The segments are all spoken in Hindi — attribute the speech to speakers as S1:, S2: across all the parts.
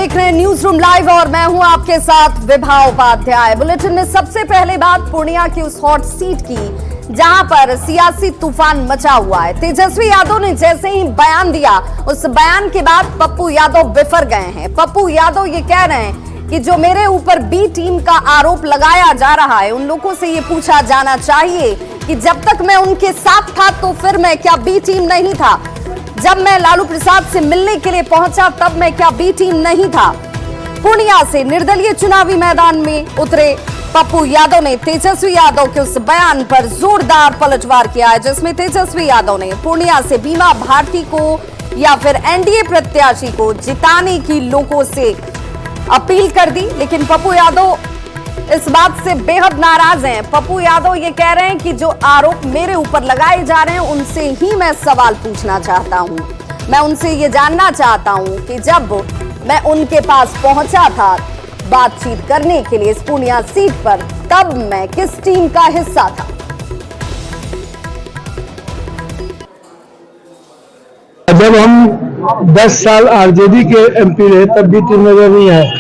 S1: देख रहे हैं न्यूज रूम लाइव और मैं हूं आपके साथ विभा उपाध्याय। बुलेटिन में सबसे पहले बात पूर्णिया की उस हॉट सीट की जहां पर सियासी तूफान मचा हुआ है। तेजस्वी यादव ने जैसे ही बयान दिया, उस बयान के बाद पप्पू यादव बिफर गए हैं। पप्पू यादव ये कह रहे हैं कि जो मेरे ऊपर बी टीम का आरोप लगाया जा रहा है, उन लोगों से ये पूछा जाना चाहिए कि जब तक मैं उनके साथ था तो फिर मैं क्या बी टीम नहीं था? जब मैं लालू प्रसाद से मिलने के लिए पहुंचा तब मैं क्या बी टीम नहीं था? पूर्णिया से निर्दलीय चुनावी मैदान में उतरे पप्पू यादव ने तेजस्वी यादव के उस बयान पर जोरदार पलटवार किया है, जिसमें तेजस्वी यादव ने पूर्णिया से बीमा भारती को या फिर एनडीए प्रत्याशी को जिताने की लोगों से अपील कर दी। लेकिन पप्पू यादव इस बात से बेहद नाराज हैं। पप्पू यादव ये कह रहे हैं कि जो आरोप मेरे ऊपर लगाए जा रहे हैं उनसे ही मैं सवाल पूछना चाहता हूं। मैं उनसे ये जानना चाहता हूं कि जब मैं उनके पास पहुंचा था बातचीत करने के लिए इस पूर्णिया सीट पर, तब मैं किस टीम का हिस्सा था?
S2: जब हम 10 साल आरजेडी के एमपी रहे तब भी टीम नजर नहीं आया।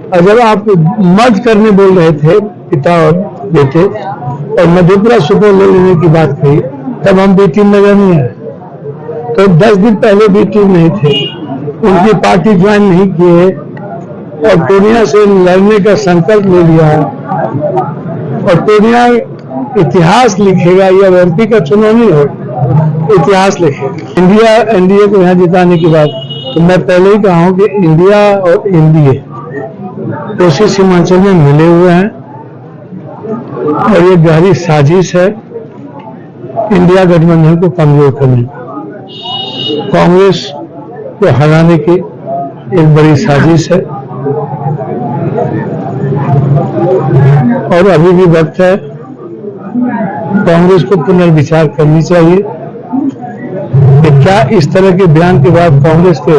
S2: और जब आप मर्ज करने बोल रहे थे पिता और बेटे और मधेपुरा सुपौल ले लेने की बात कही, तब हम बी टीम नजर नहीं आए। तो 10 दिन पहले बी टीम नहीं थे, उनकी पार्टी ज्वाइन नहीं किए और पूर्णिया से लड़ने का संकल्प ले लिया। और पूर्णिया इतिहास लिखेगा, यह एमपी का चुनाव नहीं हो, इतिहास लिखेगा। इंडिया एनडीए को यहाँ जिताने की बात, तो मैं पहले ही कहा हूं कि इंडिया और एनडीए कोसी सीमांचल में मिले हुए हैं और ये गहरी साजिश है इंडिया गठबंधन को कमजोर करने, कांग्रेस को हराने की एक बड़ी साजिश है। और अभी भी वक्त है, कांग्रेस को पुनर्विचार करनी चाहिए कि क्या इस तरह के बयान के बाद कांग्रेस के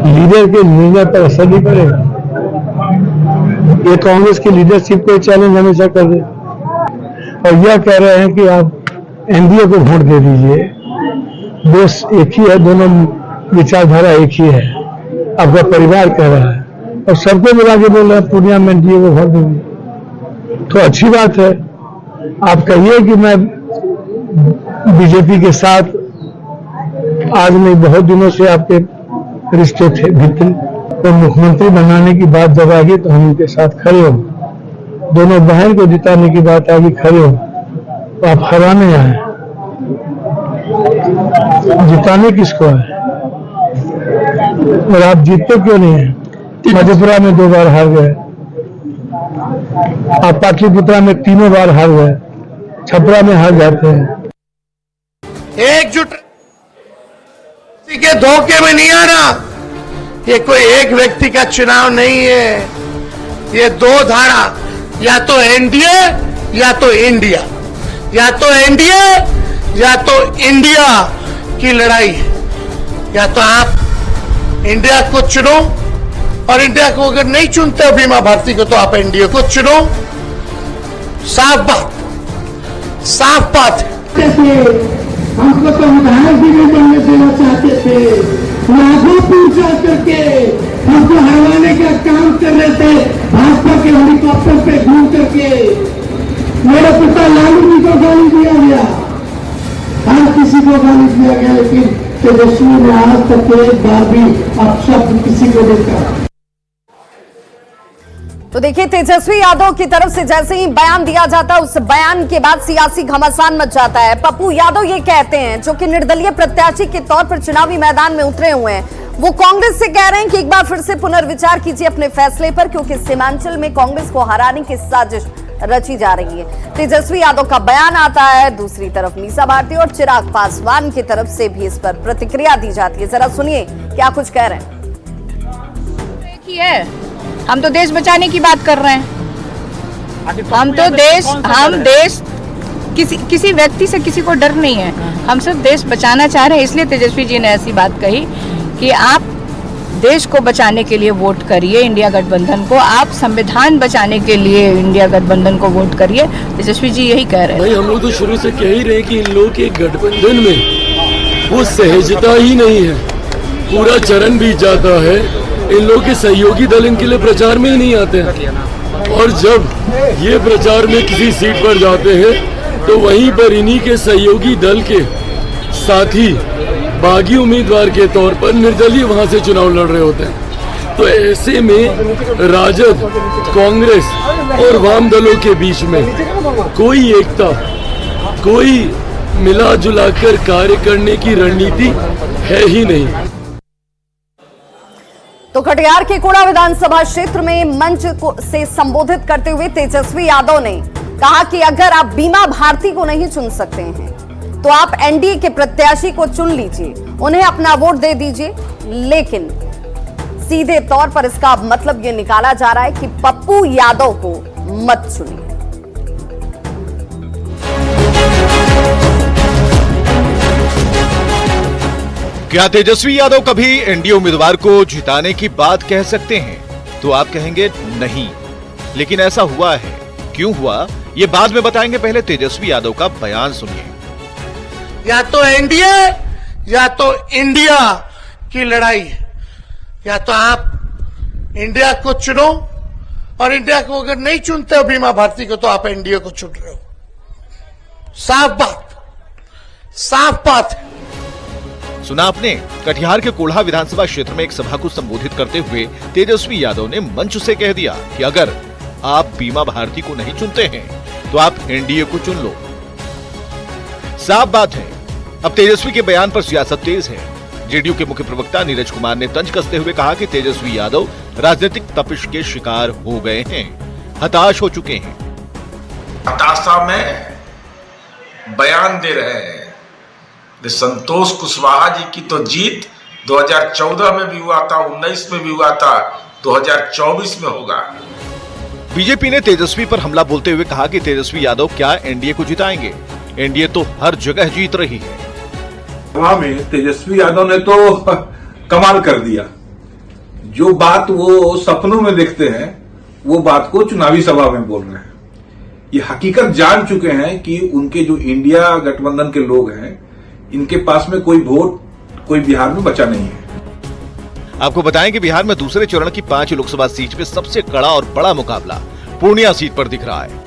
S2: लीडर के निर्णय पर असर नहीं पड़ेगा। ये कांग्रेस की लीडरशिप को चैलेंज हमेशा कर दे और यह कह रहे हैं कि आप एनडीए को वोट दे दीजिए। देश एक ही है, दोनों विचारधारा एक ही है, आपका परिवार कह रहा है और सबको मिला के बोल रहे हैं पूर्णिया में एनडीए को वोट देंगे। तो अच्छी बात है, आप कहिए कि मैं बीजेपी के साथ आज नहीं बहुत दिनों से आपके रिश्ते थे भीतर, तो मुख्यमंत्री बनाने की बात जब आ गई तो हम उनके साथ खड़े हो। दोनों बहन को जिताने की बात आ गई, खड़े हो। तो आप हराने आए, जिताने किसको है? और आप जीतते क्यों नहीं है? मधेपुरा में 2 बार हार गए, आप पाटलिपुत्रा में 3 बार हार गए, छपरा में हार जाते हैं।
S3: एकजुट के धोखे में नहीं आना। ये कोई एक व्यक्ति का चुनाव नहीं है, ये 2 धारा, या तो एनडीए या तो इंडिया, या तो एनडीए या तो इंडिया की लड़ाई है। या तो आप इंडिया को चुनो और इंडिया को अगर नहीं चुनते हो बीमा भारती को, तो आप एनडीए को चुनो। साफ बात है।
S4: हमको तो विधायक भी नहीं बनने देना चाहते थे, लाखों पूछा करके हमको हरवाने का काम कर रहे थे, भाजपा के हेलीकॉप्टर पे घूम करके। मेरे पिता लालू जी को गाली दिया गया, हर किसी को गाली दिया गया, लेकिन तेजस्वी ने आज तक एक बार भी अपशब्द किसी को नहीं कहा।
S1: तो देखिए, तेजस्वी यादव की तरफ से जैसे ही बयान दिया जाता है, उस बयान के बाद सियासी घमासान मच जाता है। पप्पू यादव ये कहते हैं, जो कि निर्दलीय प्रत्याशी के तौर पर चुनावी मैदान में उतरे हुए हैं, वो कांग्रेस से कह रहे हैं कि एक बार फिर से पुनर्विचार कीजिए अपने फैसले पर, क्योंकि सीमांचल में कांग्रेस को हराने की साजिश रची जा रही है। तेजस्वी यादव का बयान आता है, दूसरी तरफ मीसा भारती और चिराग पासवान की तरफ से भी इस पर प्रतिक्रिया दी जाती है। जरा सुनिए क्या कुछ कह रहे हैं।
S5: हम तो देश बचाने की बात कर रहे हैं। हम देश किसी व्यक्ति से किसी को डर नहीं है, हम सिर्फ देश बचाना चाह रहे हैं। इसलिए तेजस्वी जी ने ऐसी बात कही कि आप देश को बचाने के लिए वोट करिए इंडिया गठबंधन को, आप संविधान बचाने के लिए इंडिया गठबंधन को वोट करिए। तेजस्वी जी यही कह रहे हैं।
S6: हम लोग तो शुरू से कह ही रहे कि इन लोगों के गठबंधन में वो सहजता ही नहीं है। पूरा चरण बीत जाता है, इन लोगों के सहयोगी दल इनके लिए प्रचार में ही नहीं आते हैं। और जब ये प्रचार में किसी सीट पर जाते हैं तो वहीं पर इन्हीं के सहयोगी दल के साथी बागी उम्मीदवार के तौर पर निर्दलीय वहां से चुनाव लड़ रहे होते हैं। तो ऐसे में राजद, कांग्रेस और वाम दलों के बीच में कोई एकता, कोई मिला जुला कर कार्य करने की रणनीति है ही नहीं।
S1: तो कटिहार के कोड़ा विधानसभा क्षेत्र में मंच से संबोधित करते हुए तेजस्वी यादव ने कहा कि अगर आप बीमा भारती को नहीं चुन सकते हैं तो आप एनडीए के प्रत्याशी को चुन लीजिए, उन्हें अपना वोट दे दीजिए। लेकिन सीधे तौर पर इसका मतलब यह निकाला जा रहा है कि पप्पू यादव को मत चुनिए।
S7: क्या तेजस्वी यादव कभी एनडीए उम्मीदवार को जिताने की बात कह सकते हैं? तो आप कहेंगे नहीं, लेकिन ऐसा हुआ है। क्यों हुआ ये बाद में बताएंगे, पहले तेजस्वी यादव का बयान सुनिए।
S3: या तो एनडीए या तो इंडिया की लड़ाई है। या तो आप इंडिया को चुनो, और इंडिया को अगर नहीं चुनते हो बीमा भारती को, तो आप एनडीए को चुन रहे हो। साफ बात है।
S7: सुना आपने, कटिहार के कोल्हा विधानसभा क्षेत्र में एक सभा को संबोधित करते हुए तेजस्वी यादव ने मंच से कह दिया कि अगर आप बीमा भारती को नहीं चुनते हैं तो आप एनडीए को चुन लो। साफ बात है, अब तेजस्वी के बयान पर सियासत तेज है। जेडीयू के मुख्य प्रवक्ता नीरज कुमार ने तंज कसते हुए कहा कि तेजस्वी यादव राजनीतिक तपिश के शिकार हो गए हैं, हताश हो चुके हैं।
S8: हताशा में बयान दे रहे हैं। संतोष कुशवाहा जी की तो जीत 2014 में भी हुआ था, 19 में भी हुआ था, 2024 में होगा।
S7: बीजेपी ने तेजस्वी पर हमला बोलते हुए कहा कि तेजस्वी यादव क्या एनडीए को जिताएंगे? एनडीए तो हर जगह जीत रही है।
S9: सभा में तेजस्वी यादव ने तो कमाल कर दिया। जो बात वो सपनों में देखते हैं वो बात को चुनावी सभा में बोल रहे हैं। ये हकीकत जान चुके हैं कि उनके जो इंडिया गठबंधन के लोग हैं, इनके पास में कोई वोट कोई बिहार में बचा नहीं है।
S7: आपको बताएं कि बिहार में दूसरे चरण की 5 लोकसभा सीट में सबसे कड़ा और बड़ा मुकाबला पूर्णिया सीट पर दिख रहा है।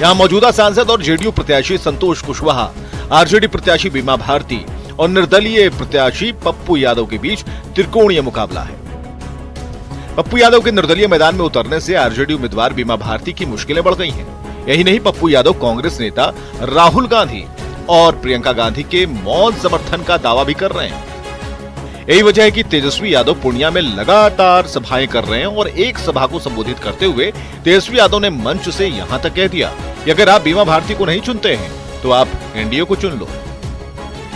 S7: यहां मौजूदा सांसद और जेडीयू प्रत्याशी संतोष कुशवाहा, आरजेडी प्रत्याशी बीमा भारती और निर्दलीय प्रत्याशी पप्पू यादव के बीच त्रिकोणीय मुकाबला है। पप्पू यादव के निर्दलीय मैदान में उतरने से आरजेडी उम्मीदवार बीमा भारती की मुश्किलें बढ़ गई हैं। यही नहीं, पप्पू यादव कांग्रेस नेता राहुल गांधी और प्रियंका गांधी के मौन समर्थन का दावा भी कर रहे हैं। यही वजह है कि तेजस्वी यादव पूर्णिया में लगातार सभाएं कर रहे हैं और एक सभा को संबोधित करते हुए तेजस्वी यादव ने मंच से यहां तक कह दिया कि अगर आप बीमा भारती को नहीं चुनते हैं तो आप एनडीए को चुन लो।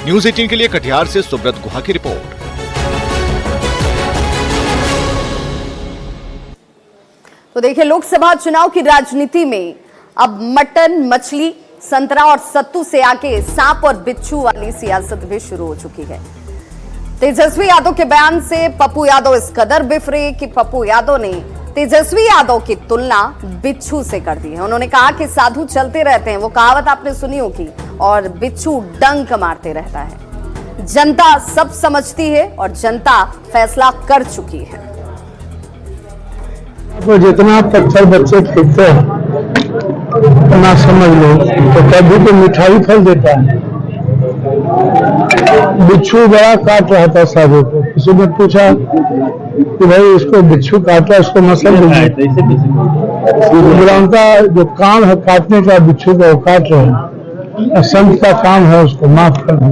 S7: न्यूज़ 18 के लिए कटिहार से सुब्रत गुहा की रिपोर्ट।
S1: तो देखिए, लोकसभा चुनाव की राजनीति में अब मटन, मछली, संतरा और सत्तू से आके सांप और बिच्छू वाली सियासत भी शुरू हो चुकी है। तेजस्वी यादव के बयान से पप्पू यादव इस कदर बिफरे कि पप्पू यादव ने तेजस्वी यादव की तुलना बिच्छू से कर दी है। उन्होंने कहा कि साधु चलते रहते हैं, वो कहावत आपने सुनी होगी, और बिच्छू डंक मारते रहता है। जनता सब समझती है और जनता फैसला कर चुकी है।
S2: तो जितना पत्थर बच्चे फेंकते हैं ना समझ लो, तो कभी तो मिठाई फल देता है। बिच्छू बड़ा काट रहा था साधु को, किसी ने पूछा कि भाई इसको बिच्छू काटा, इसको मसल दीजिए। उनका जो काम है काटने का बिच्छू को, वो काट रहे हैं। संत का काम है उसको माफ करना।